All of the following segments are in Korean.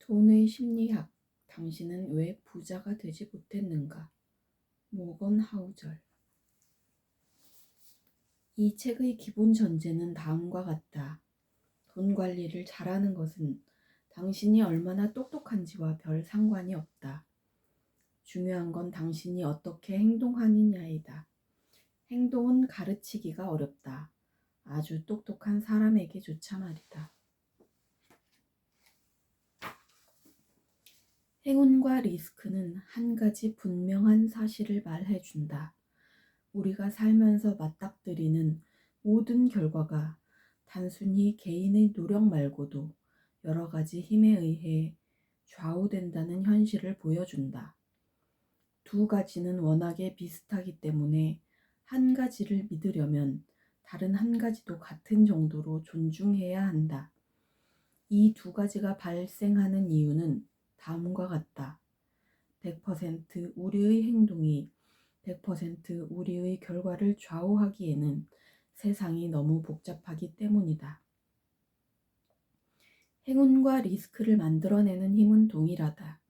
돈의 심리학. 당신은 왜 부자가 되지 못했는가? 모건 하우절. 이 책의 기본 전제는 다음과 같다. 돈 관리를 잘하는 것은 당신이 얼마나 똑똑한지와 별 상관이 없다. 중요한 건 당신이 어떻게 행동하느냐이다. 행동은 가르치기가 어렵다. 아주 똑똑한 사람에게조차 말이다. 행운과 리스크는 한 가지 분명한 사실을 말해준다. 우리가 살면서 맞닥뜨리는 모든 결과가 단순히 개인의 노력 말고도 여러 가지 힘에 의해 좌우된다는 현실을 보여준다. 두 가지는 워낙에 비슷하기 때문에 한 가지를 믿으려면 다른 한 가지도 같은 정도로 존중해야 한다. 이 두 가지가 발생하는 이유는 다음과 같다. 100% 우리의 행동이 100% 우리의 결과를 좌우하기에는 세상이 너무 복잡하기 때문이다. 행운과 리스크를 만들어내는 힘은 동일하다.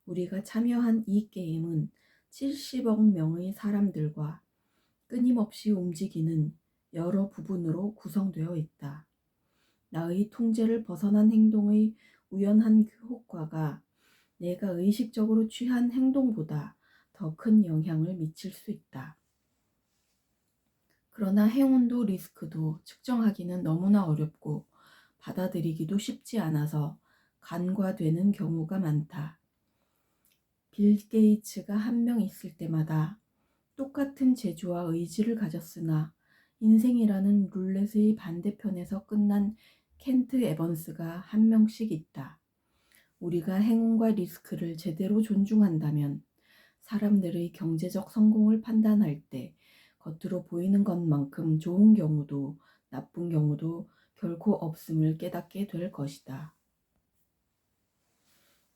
우리가 참여한 이 게임은 70억 명의 사람들과 끊임없이 움직이는 여러 부분으로 구성되어 있다. 나의 통제를 벗어난 행동의 우연한 효과가 내가 의식적으로 취한 행동보다 더 큰 영향을 미칠 수 있다. 그러나 행운도 리스크도 측정하기는 너무나 어렵고 받아들이기도 쉽지 않아서 간과되는 경우가 많다. 빌 게이츠가 한 명 있을 때마다 똑같은 재주와 의지를 가졌으나 인생이라는 룰렛의 반대편에서 끝난 켄트 에번스가 한 명씩 있다. 우리가 행운과 리스크를 제대로 존중한다면 사람들의 경제적 성공을 판단할 때 겉으로 보이는 것만큼 좋은 경우도 나쁜 경우도 결코 없음을 깨닫게 될 것이다.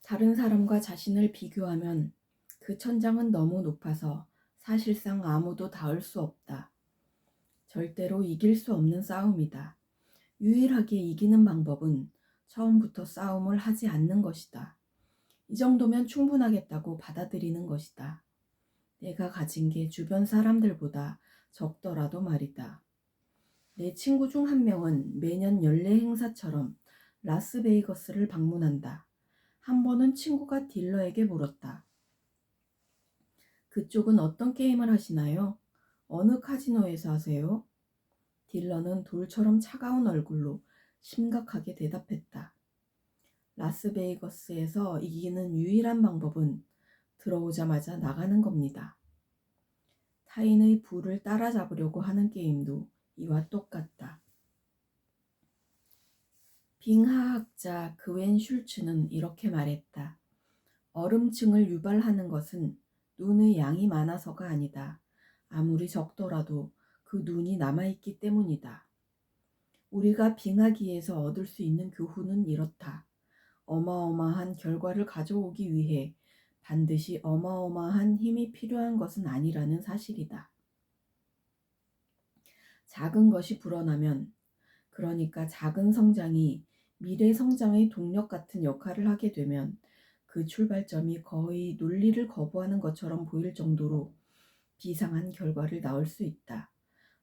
다른 사람과 자신을 비교하면 그 천장은 너무 높아서 사실상 아무도 닿을 수 없다. 절대로 이길 수 없는 싸움이다. 유일하게 이기는 방법은 처음부터 싸움을 하지 않는 것이다. 이 정도면 충분하겠다고 받아들이는 것이다. 내가 가진 게 주변 사람들보다 적더라도 말이다. 내 친구 중 한 명은 매년 연례 행사처럼 라스베이거스를 방문한다. 한 번은 친구가 딜러에게 물었다. 그쪽은 어떤 게임을 하시나요? 어느 카지노에서 하세요? 딜러는 돌처럼 차가운 얼굴로 심각하게 대답했다. 라스베이거스에서 이기는 유일한 방법은 들어오자마자 나가는 겁니다. 타인의 부를 따라잡으려고 하는 게임도 이와 똑같다. 빙하학자 그웬 슐츠는 이렇게 말했다. 얼음층을 유발하는 것은 눈의 양이 많아서가 아니다. 아무리 적더라도 그 눈이 남아있기 때문이다. 우리가 빙하기에서 얻을 수 있는 교훈은 이렇다. 어마어마한 결과를 가져오기 위해 반드시 어마어마한 힘이 필요한 것은 아니라는 사실이다. 작은 것이 불어나면, 그러니까 작은 성장이 미래 성장의 동력 같은 역할을 하게 되면 그 출발점이 거의 논리를 거부하는 것처럼 보일 정도로 비상한 결과를 낳을 수 있다.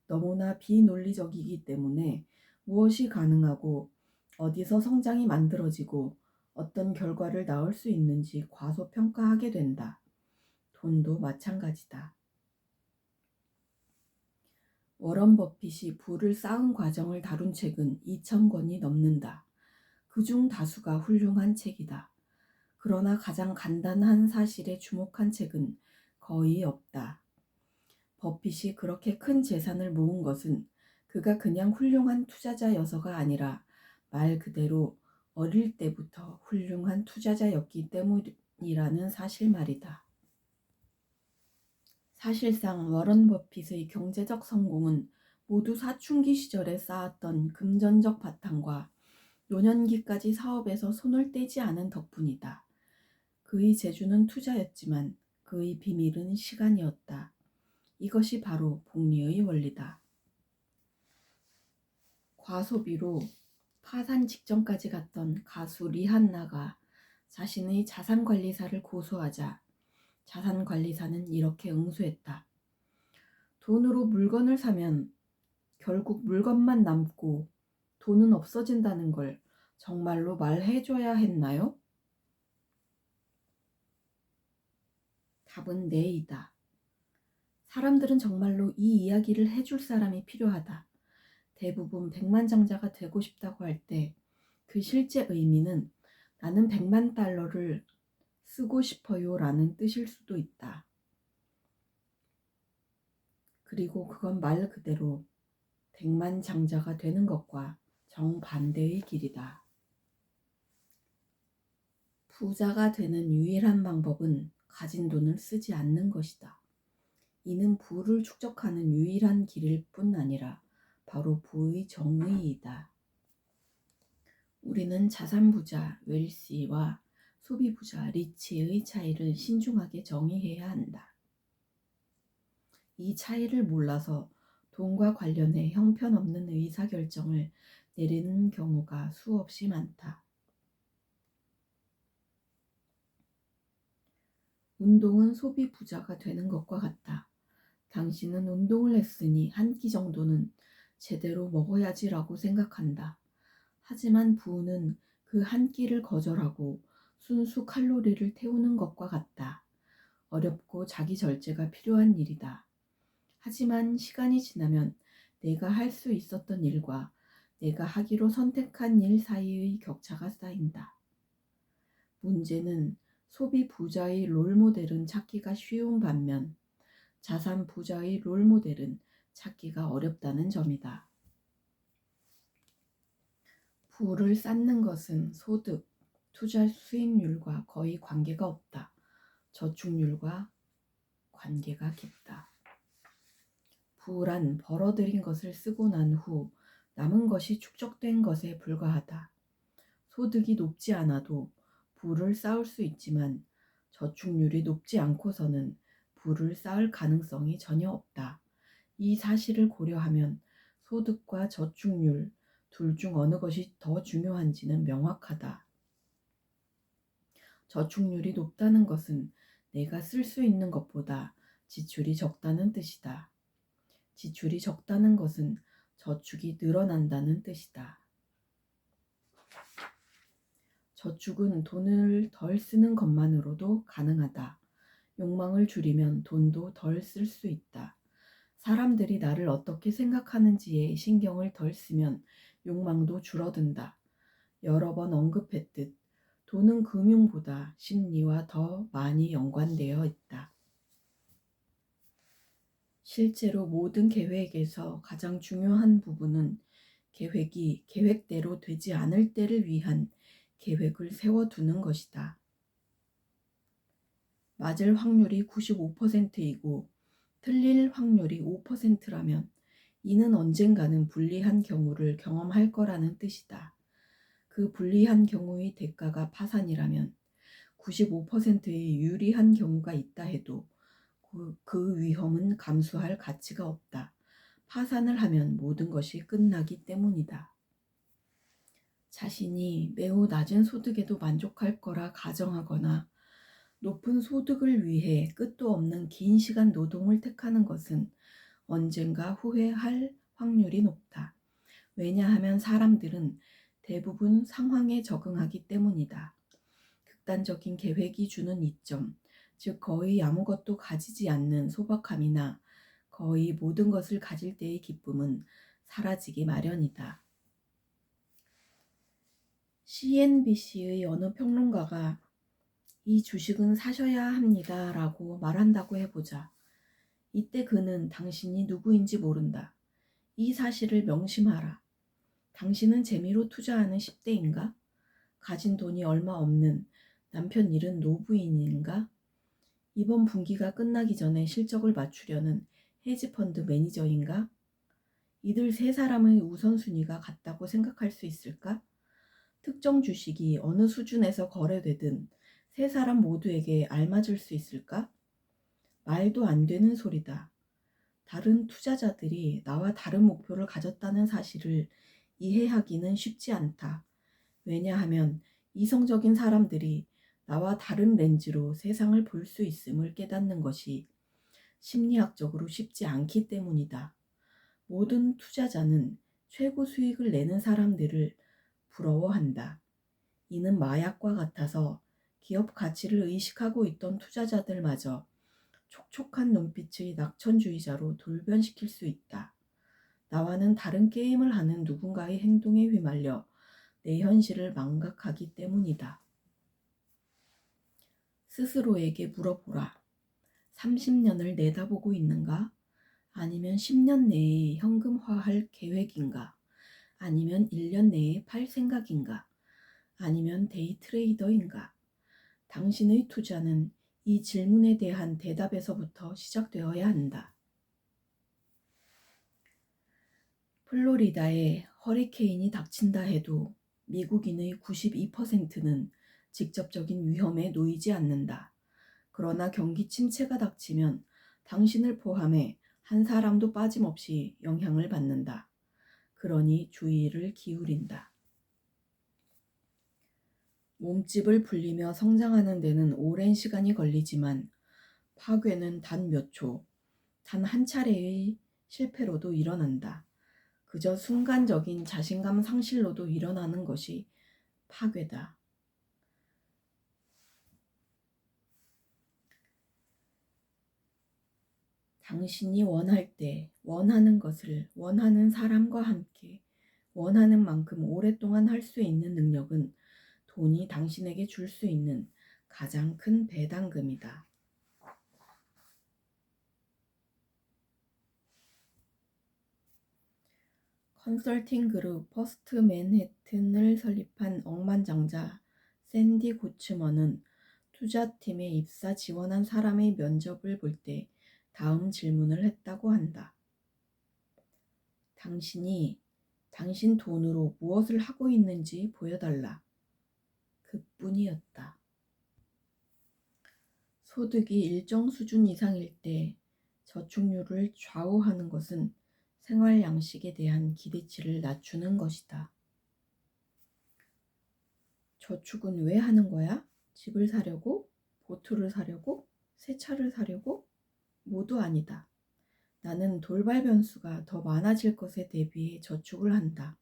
너무나 비논리적이기 때문에 무엇이 가능하고 어디서 성장이 만들어지고 어떤 결과를 낳을 수 있는지 과소평가하게 된다. 돈도 마찬가지다. 워런 버핏이 부를 쌓은 과정을 다룬 책은 2,000권이 넘는다. 그중 다수가 훌륭한 책이다. 그러나 가장 간단한 사실에 주목한 책은 거의 없다. 버핏이 그렇게 큰 재산을 모은 것은 그가 그냥 훌륭한 투자자여서가 아니라 말 그대로 어릴 때부터 훌륭한 투자자였기 때문이라는 사실 말이다. 사실상 워런 버핏의 경제적 성공은 모두 사춘기 시절에 쌓았던 금전적 바탕과 노년기까지 사업에서 손을 떼지 않은 덕분이다. 그의 재주는 투자였지만 그의 비밀은 시간이었다. 이것이 바로 복리의 원리다. 과소비로 파산 직전까지 갔던 가수 리한나가 자신의 자산관리사를 고소하자 자산관리사는 이렇게 응수했다. 돈으로 물건을 사면 결국 물건만 남고 돈은 없어진다는 걸 정말로 말해줘야 했나요? 답은 네이다. 사람들은 정말로 이 이야기를 해줄 사람이 필요하다. 대부분 백만장자가 되고 싶다고 할 때 그 실제 의미는 나는 100만 달러를 쓰고 싶어요 라는 뜻일 수도 있다. 그리고 그건 말 그대로 백만장자가 되는 것과 정반대의 길이다. 부자가 되는 유일한 방법은 가진 돈을 쓰지 않는 것이다. 이는 부를 축적하는 유일한 길일 뿐 아니라 바로 부의 정의이다. 우리는 자산부자, 웰시와 소비부자, 리치의 차이를 신중하게 정의해야 한다. 이 차이를 몰라서 돈과 관련해 형편없는 의사결정을 내리는 경우가 수없이 많다. 운동은 소비부자가 되는 것과 같다. 당신은 운동을 했으니 한 끼 정도는 제대로 먹어야지라고 생각한다. 하지만 부는 그 한 끼를 거절하고 순수 칼로리를 태우는 것과 같다. 어렵고 자기 절제가 필요한 일이다. 하지만 시간이 지나면 내가 할 수 있었던 일과 내가 하기로 선택한 일 사이의 격차가 쌓인다. 문제는 소비 부자의 롤모델은 찾기가 쉬운 반면 자산 부자의 롤모델은 찾기가 어렵다는 점이다. 부를 쌓는 것은 소득, 투자 수익률과 거의 관계가 없다. 저축률과 관계가 깊다. 부란 벌어들인 것을 쓰고 난 후 남은 것이 축적된 것에 불과하다. 소득이 높지 않아도 부를 쌓을 수 있지만 저축률이 높지 않고서는 부를 쌓을 가능성이 전혀 없다. 이 사실을 고려하면 소득과 저축률 둘 중 어느 것이 더 중요한지는 명확하다. 저축률이 높다는 것은 내가 쓸 수 있는 것보다 지출이 적다는 뜻이다. 지출이 적다는 것은 저축이 늘어난다는 뜻이다. 저축은 돈을 덜 쓰는 것만으로도 가능하다. 욕망을 줄이면 돈도 덜 쓸 수 있다. 사람들이 나를 어떻게 생각하는지에 신경을 덜 쓰면 욕망도 줄어든다. 여러 번 언급했듯 돈은 금융보다 심리와 더 많이 연관되어 있다. 실제로 모든 계획에서 가장 중요한 부분은 계획이 계획대로 되지 않을 때를 위한 계획을 세워두는 것이다. 맞을 확률이 95%이고 틀릴 확률이 5%라면 이는 언젠가는 불리한 경우를 경험할 거라는 뜻이다. 그 불리한 경우의 대가가 파산이라면 95%의 유리한 경우가 있다 해도 그 위험은 감수할 가치가 없다. 파산을 하면 모든 것이 끝나기 때문이다. 자신이 매우 낮은 소득에도 만족할 거라 가정하거나 높은 소득을 위해 끝도 없는 긴 시간 노동을 택하는 것은 언젠가 후회할 확률이 높다. 왜냐하면 사람들은 대부분 상황에 적응하기 때문이다. 극단적인 계획이 주는 이점, 즉 거의 아무것도 가지지 않는 소박함이나 거의 모든 것을 가질 때의 기쁨은 사라지기 마련이다. CNBC의 어느 평론가가 이 주식은 사셔야 합니다 라고 말한다고 해보자. 이때 그는 당신이 누구인지 모른다. 이 사실을 명심하라. 당신은 재미로 투자하는 10대인가? 가진 돈이 얼마 없는 남편 잃은 노부인인가? 이번 분기가 끝나기 전에 실적을 맞추려는 헤지펀드 매니저인가? 이들 세 사람의 우선순위가 같다고 생각할 수 있을까? 특정 주식이 어느 수준에서 거래되든 세 사람 모두에게 알맞을 수 있을까? 말도 안 되는 소리다. 다른 투자자들이 나와 다른 목표를 가졌다는 사실을 이해하기는 쉽지 않다. 왜냐하면 이성적인 사람들이 나와 다른 렌즈로 세상을 볼 수 있음을 깨닫는 것이 심리학적으로 쉽지 않기 때문이다. 모든 투자자는 최고 수익을 내는 사람들을 부러워한다. 이는 마약과 같아서 기업 가치를 의식하고 있던 투자자들마저 촉촉한 눈빛의 낙천주의자로 돌변시킬 수 있다. 나와는 다른 게임을 하는 누군가의 행동에 휘말려 내 현실을 망각하기 때문이다. 스스로에게 물어보라. 30년을 내다보고 있는가? 아니면 10년 내에 현금화할 계획인가? 아니면 1년 내에 팔 생각인가? 아니면 데이 트레이더인가? 당신의 투자는 이 질문에 대한 대답에서부터 시작되어야 한다. 플로리다에 허리케인이 닥친다 해도 미국인의 92%는 직접적인 위험에 놓이지 않는다. 그러나 경기 침체가 닥치면 당신을 포함해 한 사람도 빠짐없이 영향을 받는다. 그러니 주의를 기울인다. 몸집을 불리며 성장하는 데는 오랜 시간이 걸리지만 파괴는 단 몇 초, 단 한 차례의 실패로도 일어난다. 그저 순간적인 자신감 상실로도 일어나는 것이 파괴다. 당신이 원할 때 원하는 것을 원하는 사람과 함께 원하는 만큼 오랫동안 할 수 있는 능력은 돈이 당신에게 줄 수 있는 가장 큰 배당금이다. 컨설팅 그룹 퍼스트 맨해튼을 설립한 억만장자 샌디 고츠먼은 투자팀에 입사 지원한 사람의 면접을 볼 때 다음 질문을 했다고 한다. 당신이 당신 돈으로 무엇을 하고 있는지 보여달라. 그뿐이었다. 소득이 일정 수준 이상일 때 저축률을 좌우하는 것은 생활 양식에 대한 기대치를 낮추는 것이다. 저축은 왜 하는 거야? 집을 사려고? 보트를 사려고? 새 차를 사려고? 모두 아니다. 나는 돌발 변수가 더 많아질 것에 대비해 저축을 한다.